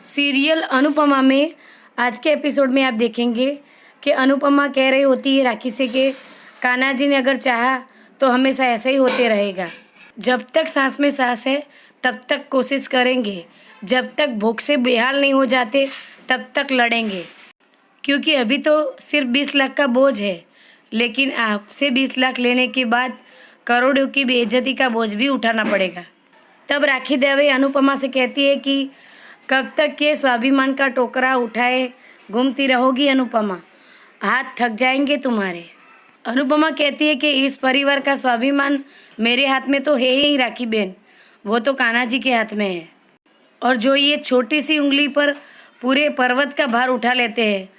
Serial Anupama में आज के एपिसोड में आप देखेंगे कि अनुपमा कह रही होती है राखी से कि कान्हा जी ने अगर चाहा तो हमेशा ऐसा ही होते रहेगा। जब तक सांस में सांस है तब तक कोशिश करेंगे, जब तक भूख से बेहाल नहीं हो जाते तब तक लड़ेंगे। क्योंकि अभी तो सिर्फ 20 लाख का बोझ है, लेकिन आपसे 20 लाख लेने के बाद करोड़ों की बेइज्जती का बोझ भी उठाना पड़ेगा। तब राखी देवी अनुपमा से कहती है कि कब तक के स्वाभिमान का टोकरा उठाए घूमती रहोगी अनुपमा, हाथ थक जाएंगे तुम्हारे। अनुपमा कहती है कि इस परिवार का स्वाभिमान मेरे हाथ में तो है ही राखी बहन, वो तो कान्हा जी के हाथ में है। और जो ये छोटी सी उंगली पर पूरे पर्वत का भार उठा लेते हैं,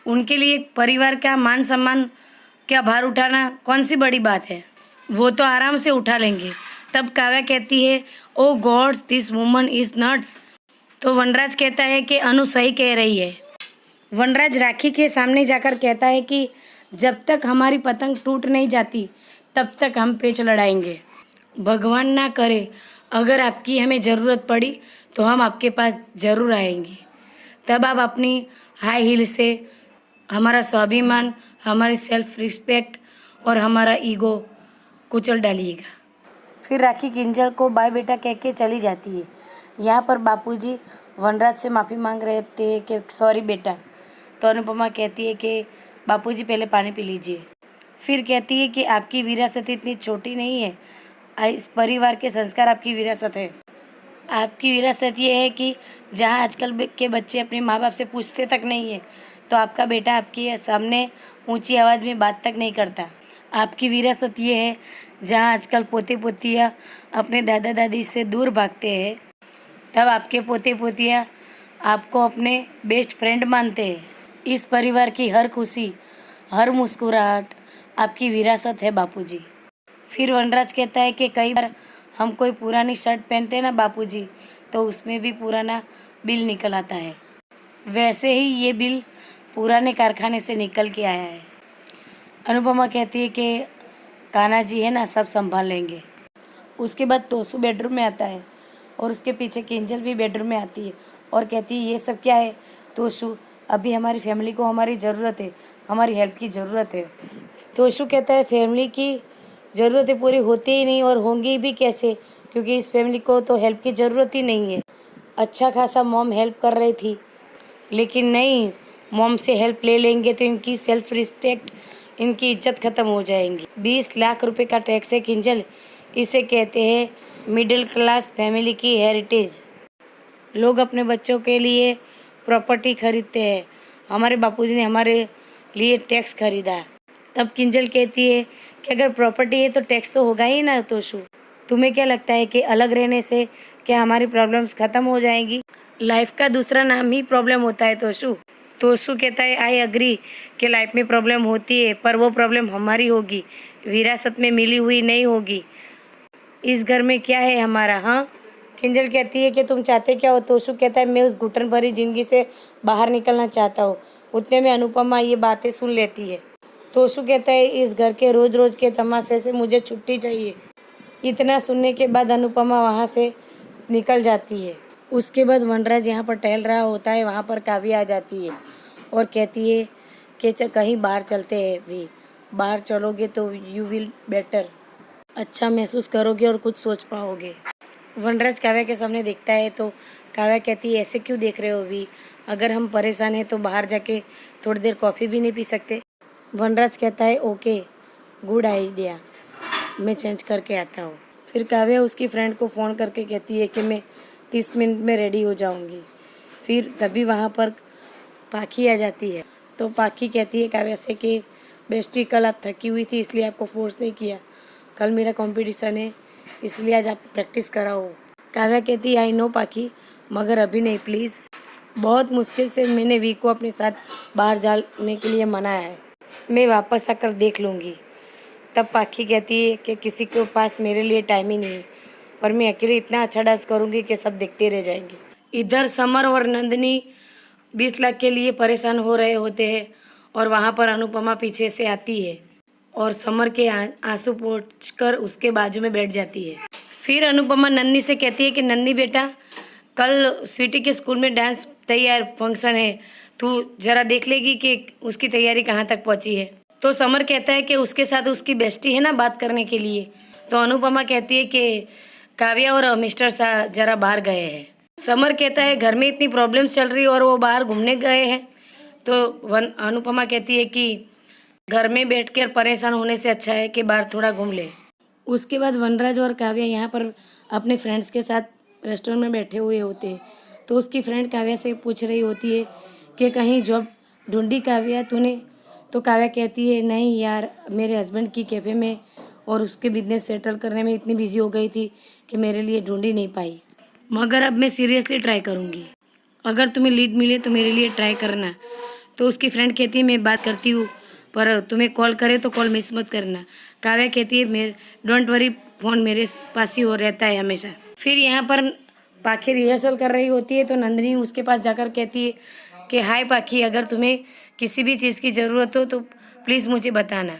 उनके लिए परिवार का मान सम्मान का भार उठाना कौन सी बड़ी बात है, वो तो आराम से उठा लेंगे। तब काव्या कहती है, oh gods this woman is nuts. तो वनराज कहता है कि अनु सही कह रही है। वनराज राखी के सामने जाकर कहता है कि जब तक हमारी पतंग टूट नहीं जाती तब तक हम पेच लड़ाएंगे। भगवान ना करे अगर आपकी हमें ज़रूरत पड़ी तो हम आपके पास ज़रूर आएंगे। तब आप अपनी हाई हील से हमारा स्वाभिमान, हमारी सेल्फ रिस्पेक्ट और हमारा ईगो कुचल डालिएगा। फिर राखी किंजल को बाय बेटा कह के चली जाती है। यहाँ पर बापूजी वनराज से माफ़ी मांग रहे थे कि सॉरी बेटा। तो अनुपमा कहती है कि बापूजी पहले पानी पी लीजिए। फिर कहती है कि आपकी विरासत इतनी छोटी नहीं है, इस परिवार के संस्कार आपकी विरासत है। आपकी विरासत ये है कि जहाँ आजकल के बच्चे अपने माँ बाप से पूछते तक नहीं है, तो आपका बेटा आपके सामने ऊंची आवाज़ में बात तक नहीं करता। आपकी विरासत ये है जहाँ आजकल पोते पोतियाँ अपने दादा दादी से दूर भागते हैं, तब आपके पोते पोतियाँ आपको अपने बेस्ट फ्रेंड मानते हैं। इस परिवार की हर खुशी, हर मुस्कुराहट आपकी विरासत है बापूजी। फिर वनराज कहता है कि कई बार हम कोई पुरानी शर्ट पहनते हैं ना बापूजी, तो उसमें भी पुराना बिल निकल आता है। वैसे ही ये बिल पुराने कारखाने से निकल के आया है। अनुपमा कहती है कि कान्हा जी है ना, सब संभाल लेंगे। उसके बाद तोसू बेडरूम में आता है और उसके पीछे किंजल भी बेडरूम में आती है और कहती है ये सब क्या है तोसू, अभी हमारी फैमिली को हमारी ज़रूरत है, हमारी हेल्प की ज़रूरत है। तोसू कहता है फैमिली की ज़रूरतें पूरी होती ही नहीं और होंगी भी कैसे, क्योंकि इस फैमिली को तो हेल्प की ज़रूरत ही नहीं है। अच्छा खासा मॉम हेल्प कर रही थी, लेकिन नहीं, मॉम से हेल्प ले लेंगे तो इनकी सेल्फ रिस्पेक्ट, इनकी इज्जत ख़त्म हो जाएंगी। 20 लाख रुपए का टैक्स है किंजल, इसे कहते हैं मिडिल क्लास फैमिली की हेरिटेज। लोग अपने बच्चों के लिए प्रॉपर्टी खरीदते हैं, हमारे बापूजी ने हमारे लिए टैक्स खरीदा। तब किंजल कहती है कि अगर प्रॉपर्टी है तो टैक्स तो होगा ही ना तोशू। तुम्हें क्या लगता है कि अलग रहने से क्या हमारी प्रॉब्लम्स ख़त्म हो जाएंगी? लाइफ का दूसरा नाम ही प्रॉब्लम होता है तोशू। तोशू कहता है आई अग्री कि लाइफ में प्रॉब्लम होती है, पर वो प्रॉब्लम हमारी होगी, विरासत में मिली हुई नहीं होगी। इस घर में क्या है हमारा? हाँ, किंजल कहती है कि तुम चाहते क्या हो? तोशू कहता है मैं उस घुटन भरी जिंदगी से बाहर निकलना चाहता हूँ। उतने में अनुपमा ये बातें सुन लेती है। तोशू कहता है इस घर के रोज रोज के तमाशे से मुझे छुट्टी चाहिए। इतना सुनने के बाद अनुपमा वहाँ से निकल जाती है। उसके बाद वनराज यहाँ पर टहल रहा होता है, वहाँ पर काव्या आ जाती है और कहती है कि कहीं बाहर चलते हैं, भी बाहर चलोगे तो यू विल बेटर, अच्छा महसूस करोगे और कुछ सोच पाओगे। वनराज काव्या के सामने देखता है तो काव्या कहती है ऐसे क्यों देख रहे हो भी, अगर हम परेशान हैं तो बाहर जाके थोड़ी देर कॉफ़ी भी नहीं पी सकते? वनराज कहता है ओके, गुड आइडिया, मैं चेंज करके आता हूँ। फिर काव्या उसकी फ्रेंड को फ़ोन करके कहती है कि मैं 30 मिनट में रेडी हो जाऊँगी। फिर तभी वहाँ पर पाखी आ जाती है। तो पाखी कहती है काव्या से कि बेस्टी कल आप थकी हुई थी इसलिए आपको फोर्स नहीं किया, कल मेरा कंपटीशन है इसलिए आज आप प्रैक्टिस कराओ। काव्या कहती है आई नो पाखी, मगर अभी नहीं प्लीज़, बहुत मुश्किल से मैंने वी को अपने साथ बाहर जाने के लिए मनाया है, मैं वापस आकर देख लूँगी। तब पाखी कहती है कि किसी के पास मेरे लिए टाइम ही नहीं है, पर मैं अकेले इतना अच्छा डांस करूँगी कि सब देखते रह जाएंगे। इधर समर और नंदिनी 20 लाख के लिए परेशान हो रहे होते हैं और वहाँ पर अनुपमा पीछे से आती है और समर के आंसू पोंछकर उसके बाजू में बैठ जाती है। फिर अनुपमा नन्नी से कहती है कि नन्नी बेटा, कल स्वीटी के स्कूल में डांस तैयार फंक्शन है, तू जरा देख लेगी कि उसकी तैयारी कहाँ तक पहुँची है। तो समर कहता है कि उसके साथ उसकी बेस्टी है ना बात करने के लिए। तो अनुपमा कहती है कि काव्या और मिस्टर शाह जरा बाहर गए हैं। समर कहता है घर में इतनी प्रॉब्लम्स चल रही और वो बाहर घूमने गए हैं। तो अनुपमा कहती है कि घर में बैठकर परेशान होने से अच्छा है कि बाहर थोड़ा घूम ले। उसके बाद वनराज और काव्या यहाँ पर अपने फ्रेंड्स के साथ रेस्टोरेंट में बैठे हुए होते हैं। तो उसकी फ्रेंड काव्या से पूछ रही होती है कि कहीं जॉब ढूंढी काव्या तूने। तो काव्या कहती है नहीं यार, मेरे हस्बैंड की कैफ़े में और उसके बिजनेस सेटल करने में इतनी बिजी हो गई थी कि मेरे लिए ढूंढ ही नहीं पाई, मगर अब मैं सीरियसली ट्राई करूँगी। अगर तुम्हें लीड मिले तो मेरे लिए ट्राई करना। तो उसकी फ्रेंड कहती है मैं बात करती हूँ, पर तुम्हें कॉल करे तो कॉल मिस मत करना। काव्या कहती है मेरे डोंट वरी, फ़ोन मेरे पास ही हो रहता है हमेशा। फिर यहाँ पर पाखी रिहर्सल कर रही होती है। तो नंदिनी उसके पास जाकर कहती है कि हाय पाखी, अगर तुम्हें किसी भी चीज़ की ज़रूरत हो तो प्लीज़ मुझे बताना।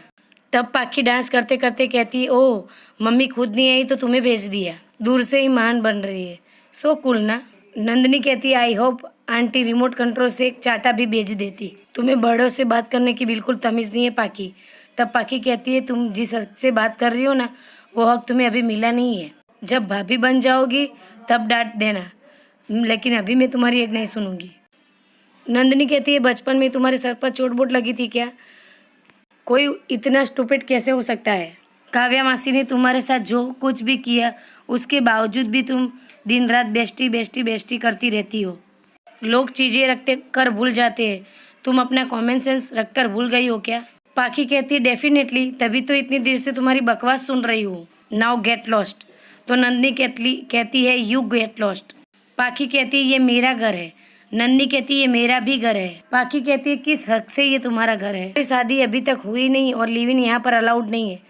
तब पाखी डांस करते करते कहती है ओह मम्मी खुद नहीं आई तो तुम्हें भेज दिया, दूर से ही महान बन रही है, सो कूल ना। नंदिनी कहती है I hope aunty remote control से एक चाटा भी भेज देती, तुम्हें बड़ों से बात करने की बिल्कुल तमीज़ नहीं है पाखी। तब पाखी कहती है तुम जिस हक से बात कर रही हो ना, वो हक तुम्हें अभी मिला नहीं है। जब भाभी बन जाओगी तब डांट देना, लेकिन अभी मैं तुम्हारी एक नहीं सुनूंगी। नंदिनी कहती है बचपन में तुम्हारे सर पर चोट वोट लगी थी क्या? कोई इतना स्टूपिड कैसे हो सकता है? काव्या मासी ने तुम्हारे साथ जो कुछ भी किया उसके बावजूद भी तुम दिन रात बेस्टी बेस्टी बेस्टी करती रहती हो। लोग चीज़ें रखते कर भूल जाते हैं, तुम अपना कॉमन सेंस रख कर भूल गई हो क्या? पाखी कहती है डेफिनेटली, तभी तो इतनी देर से तुम्हारी बकवास सुन रही हूँ। Now get lost. तो नंदिनी कहती है यू गेट लॉस्ट। पाखी कहती है ये मेरा घर है। नंदिनी कहती है ये मेरा भी घर है। पाखी कहती है किस हक से ये तुम्हारा घर है? शादी अभी तक हुई नहीं और लिव इन यहाँ पर अलाउड नहीं है।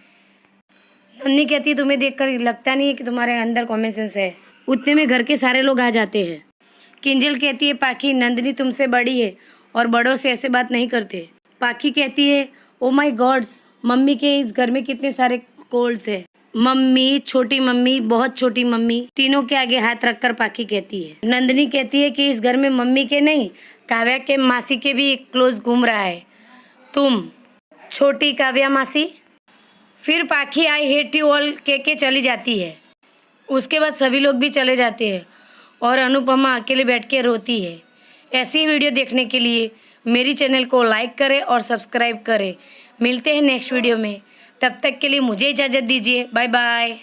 नंदिनी कहती है तुम्हें देखकर लगता नहीं है कि तुम्हारे अंदर कॉमन सेंस है। उतने में घर के सारे लोग आ जाते हैं। किंजल कहती है पाखी नंदिनी तुमसे बड़ी है और बड़ों से ऐसे बात नहीं करते। पाखी कहती है ओ माय गॉड्स, मम्मी के इस घर में कितने सारे कोल्ड्स है। मम्मी, छोटी मम्मी, बहुत छोटी मम्मी, तीनों के आगे हाथ रखकर पाखी कहती है। नंदिनी कहती है कि इस घर में मम्मी के नहीं, काव्या के मासी के भी क्लोज घूम रहा है, तुम छोटी काव्या मासी। फिर पाखी आई हेट यू ऑल कह के चली जाती है। उसके बाद सभी लोग भी चले जाते हैं और अनुपमा अकेले बैठ के रोती है। ऐसी ही वीडियो देखने के लिए मेरी चैनल को लाइक करें और सब्सक्राइब करें। मिलते हैं नेक्स्ट वीडियो में, तब तक के लिए मुझे इजाज़त दीजिए। Bye bye.